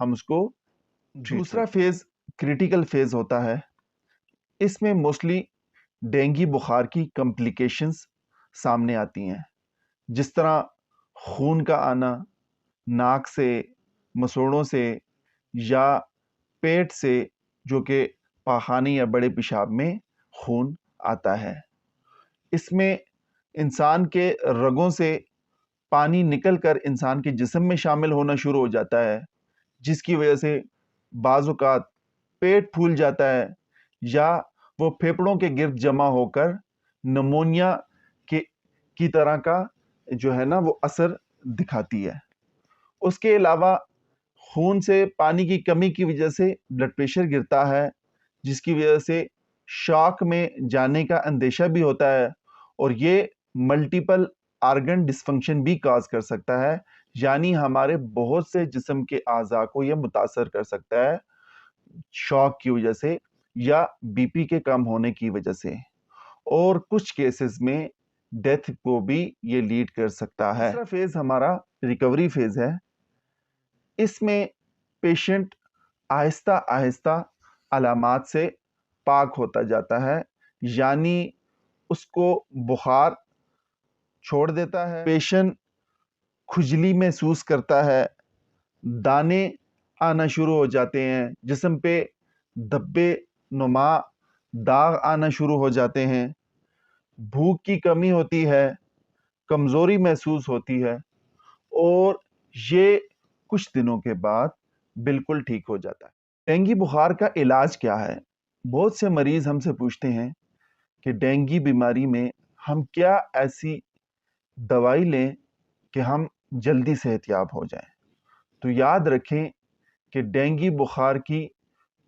ہم اس کو دوسرا فیز کریٹیکل فیز ہوتا ہے. اس میں موسٹلی ڈینگی بخار کی کمپلیکیشنز سامنے آتی ہیں، جس طرح خون کا آنا ناک سے، مسوڑوں سے یا پیٹ سے، جو کہ پاخانے یا بڑے پیشاب میں خون آتا ہے. اس میں انسان کے رگوں سے پانی نکل کر انسان کے جسم میں شامل ہونا شروع ہو جاتا ہے، جس کی وجہ سے بعض اوقات پیٹ پھول جاتا ہے یا وہ پھیپھڑوں کے گرد جمع ہو کر نمونیا کی طرح کا جو ہے نا وہ اثر دکھاتی ہے. اس کے علاوہ خون سے پانی کی کمی کی وجہ سے بلڈ پریشر گرتا ہے، جس کی وجہ سے شاک میں جانے کا اندیشہ بھی ہوتا ہے، اور یہ ملٹیپل آرگن ڈسفنکشن بھی کاز کر سکتا ہے، یعنی ہمارے بہت سے جسم کے اعضاء کو یہ متاثر کر سکتا ہے شاک کی وجہ سے یا بی پی کے کم ہونے کی وجہ سے، اور کچھ کیسز میں ڈیتھ کو بھی یہ لیڈ کر سکتا ہے. دوسرا فیز ہمارا ریکوری فیز ہے. اس میں پیشنٹ آہستہ آہستہ علامات سے پاک ہوتا جاتا ہے، یعنی اس کو بخار چھوڑ دیتا ہے، پیشنٹ کھجلی محسوس کرتا ہے، دانے آنا شروع ہو جاتے ہیں، جسم پہ دھبے نما داغ آنا شروع ہو جاتے ہیں، بھوک کی کمی ہوتی ہے، کمزوری محسوس ہوتی ہے، اور یہ کچھ دنوں کے بعد بالکل ٹھیک ہو جاتا ہے. ڈینگی بخار کا علاج کیا ہے؟ بہت سے مریض ہم سے پوچھتے ہیں کہ ڈینگی بیماری میں ہم کیا ایسی دوائی لیں کہ ہم جلدی صحت یاب ہو جائیں. تو یاد رکھیں کہ ڈینگی بخار کی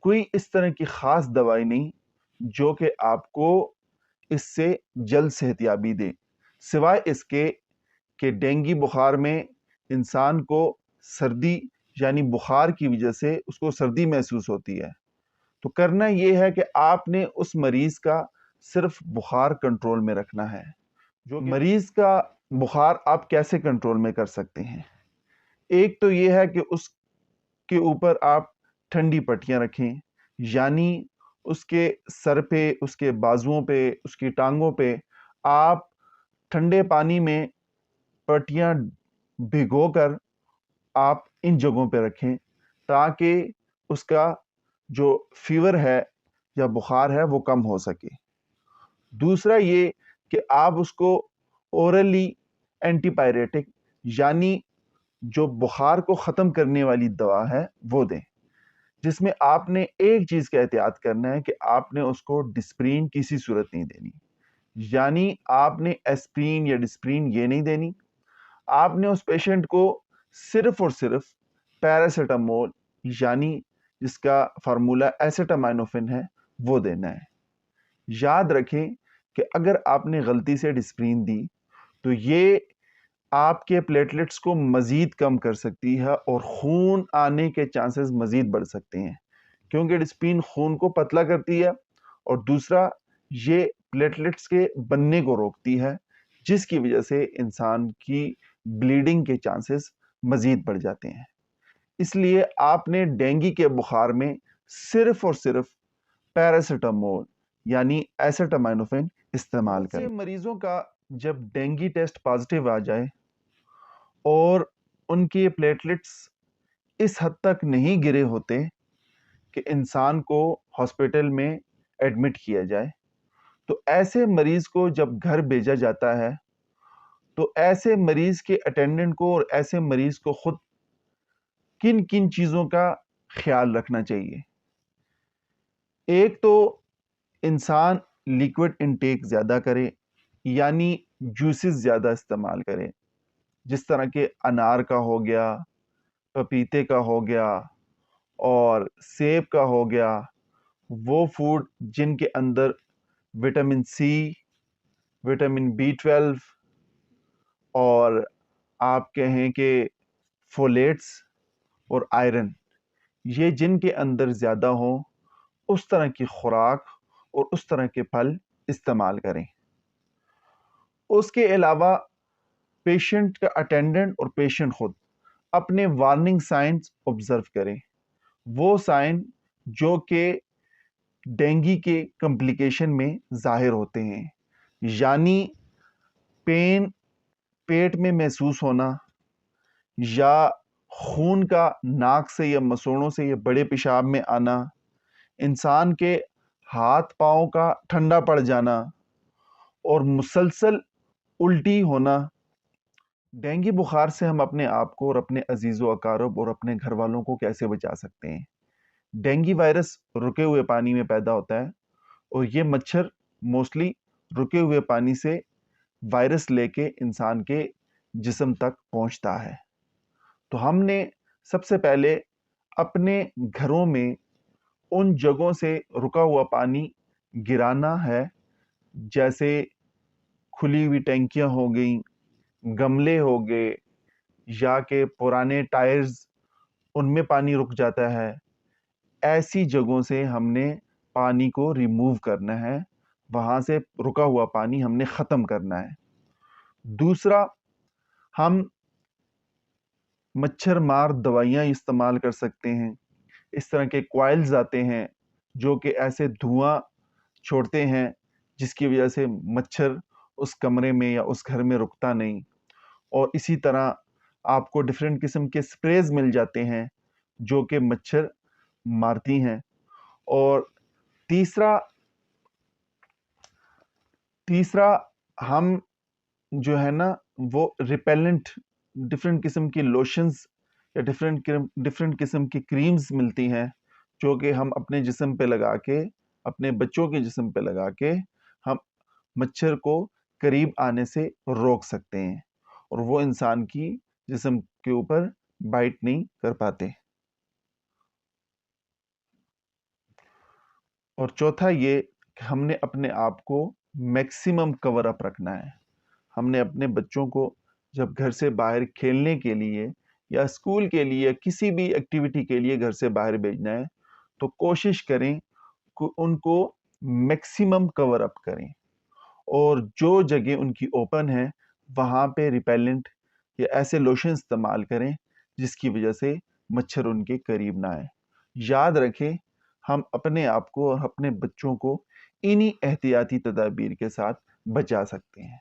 کوئی اس طرح کی خاص دوائی نہیں جو کہ آپ کو اس سے جلد صحت یابی دے، سوائے اس کے کہ ڈینگی بخار میں انسان کو سردی یعنی بخار کی وجہ سے اس کو سردی محسوس ہوتی ہے. تو کرنا یہ ہے کہ آپ نے اس مریض کا صرف بخار کنٹرول میں رکھنا ہے. جو مریض کا بخار آپ کیسے کنٹرول میں کر سکتے ہیں؟ ایک تو یہ ہے کہ اس کے اوپر آپ ٹھنڈی پٹیاں رکھیں، یعنی اس کے سر پہ، اس کے بازوؤں پہ، اس کی ٹانگوں پہ آپ ٹھنڈے پانی میں پٹیاں بھگو کر آپ ان جگہوں پہ رکھیں تاکہ اس کا جو فیور ہے یا بخار ہے وہ کم ہو سکے. دوسرا یہ کہ آپ اس کو اورلی اینٹی پائریٹک یعنی جو بخار کو ختم کرنے والی دوا ہے وہ دیں، جس میں آپ نے ایک چیز کا احتیاط کرنا ہے کہ آپ نے اس کو ڈسپرین کسی صورت نہیں دینی، یعنی آپ نے ایسپرین یا ڈسپرین یہ نہیں دینی. آپ نے اس پیشنٹ کو صرف اور صرف پیراسیٹامول یعنی جس کا فارمولہ ایسیٹامائنوفن ہے وہ دینا ہے. یاد رکھیں کہ اگر آپ نے غلطی سے ڈسپرین دی تو یہ آپ کے پلیٹلیٹس کو مزید کم کر سکتی ہے اور خون آنے کے چانسز مزید بڑھ سکتے ہیں، کیونکہ ڈسپرین خون کو پتلا کرتی ہے، اور دوسرا یہ پلیٹلیٹس کے بننے کو روکتی ہے، جس کی وجہ سے انسان کی بلیڈنگ کے چانسز مزید بڑھ جاتے ہیں. اس لیے آپ نے ڈینگی کے بخار میں صرف اور صرف پیراسیٹامول یعنی ایسیٹامائنوفن استعمال کریں. مریضوں کا جب ڈینگی ٹیسٹ پازیٹیو آ جائے اور ان کے پلیٹلیٹس اس حد تک نہیں گرے ہوتے کہ انسان کو ہاسپٹل میں ایڈمٹ کیا جائے، تو ایسے مریض کو جب گھر بھیجا جاتا ہے تو ایسے مریض کے اٹینڈنٹ کو اور ایسے مریض کو خود کن کن چیزوں کا خیال رکھنا چاہیے. ایک تو انسان لیکوڈ انٹیک زیادہ کرے، یعنی جوسز زیادہ استعمال کرے، جس طرح کہ انار کا ہو گیا، پپیتے کا ہو گیا اور سیب کا ہو گیا. وہ فوڈ جن کے اندر وٹامن سی، وٹامن B12 اور آپ کہیں کہ فولیٹس اور آئرن، یہ جن کے اندر زیادہ ہوں اس طرح کی خوراک اور اس طرح کے پھل استعمال کریں. اس کے علاوہ پیشنٹ کا اٹینڈنٹ اور پیشنٹ خود اپنے وارننگ سائنز آبزرو کریں، وہ سائن جو کہ ڈینگی کے کمپلیکیشن میں ظاہر ہوتے ہیں، یعنی پین پیٹ میں محسوس ہونا، یا خون کا ناک سے یا مسوڑوں سے یا بڑے پیشاب میں آنا، انسان کے ہاتھ پاؤں کا ٹھنڈا پڑ جانا اور مسلسل الٹی ہونا۔ ڈینگی بخار سے ہم اپنے آپ کو اور اپنے عزیز و اقارب اور اپنے گھر والوں کو کیسے بچا سکتے ہیں؟ ڈینگی وائرس رکے ہوئے پانی میں پیدا ہوتا ہے اور یہ مچھر موسٹلی رکے ہوئے پانی سے وائرس لے کے انسان کے جسم تک پہنچتا ہے۔ تو ہم نے سب سے پہلے اپنے گھروں میں ان جگہوں سے رکا ہوا پانی گرانا ہے، جیسے کھلی ہوئی ٹینکیاں ہو گئیں، گملے ہو گئے، یا کہ پرانے ٹائرز ان میں پانی رک جاتا ہے۔ ایسی جگہوں سے ہم نے پانی کو ریموو کرنا ہے، وہاں سے رکا ہوا پانی ہم نے ختم کرنا ہے۔ دوسرا، ہم مچھر مار دوائیاں استعمال کر سکتے ہیں۔ اس طرح کے کوائلز آتے ہیں جو کہ ایسے دھواں چھوڑتے ہیں جس کی وجہ سے مچھر اس کمرے میں یا اس گھر میں رکتا نہیں۔ اور اسی طرح آپ کو ڈیفرنٹ قسم کے سپریز مل جاتے ہیں جو کہ مچھر مارتی ہیں۔ اور تیسرا ہم جو ہے نا وہ ریپیلنٹ ڈفرینٹ قسم کی لوشنز یا ڈفرینٹ قسم کی کریمز ملتی ہیں جو کہ ہم اپنے جسم پہ لگا کے، اپنے بچوں کے جسم پہ لگا کے ہم مچھر کو قریب آنے سے روک سکتے ہیں اور وہ انسان کی جسم کے اوپر بائٹ نہیں کر پاتے۔ اور چوتھا یہ کہ ہم نے اپنے آپ کو میکسیمم کور اپ رکھنا ہے۔ ہم نے اپنے بچوں کو جب گھر سے باہر کھیلنے کے لیے یا اسکول کے لیے کسی بھی ایکٹیویٹی کے لیے گھر سے باہر بھیجنا ہے تو کوشش کریں کہ ان کو میکسیمم کور اپ کریں، اور جو جگہ ان کی اوپن ہے وہاں پہ ریپیلنٹ یا ایسے لوشن استعمال کریں جس کی وجہ سے مچھر ان کے قریب نہ آئے۔ یاد رکھیں، ہم اپنے آپ کو اور اپنے بچوں کو انہی احتیاطی تدابیر کے ساتھ بچا سکتے ہیں۔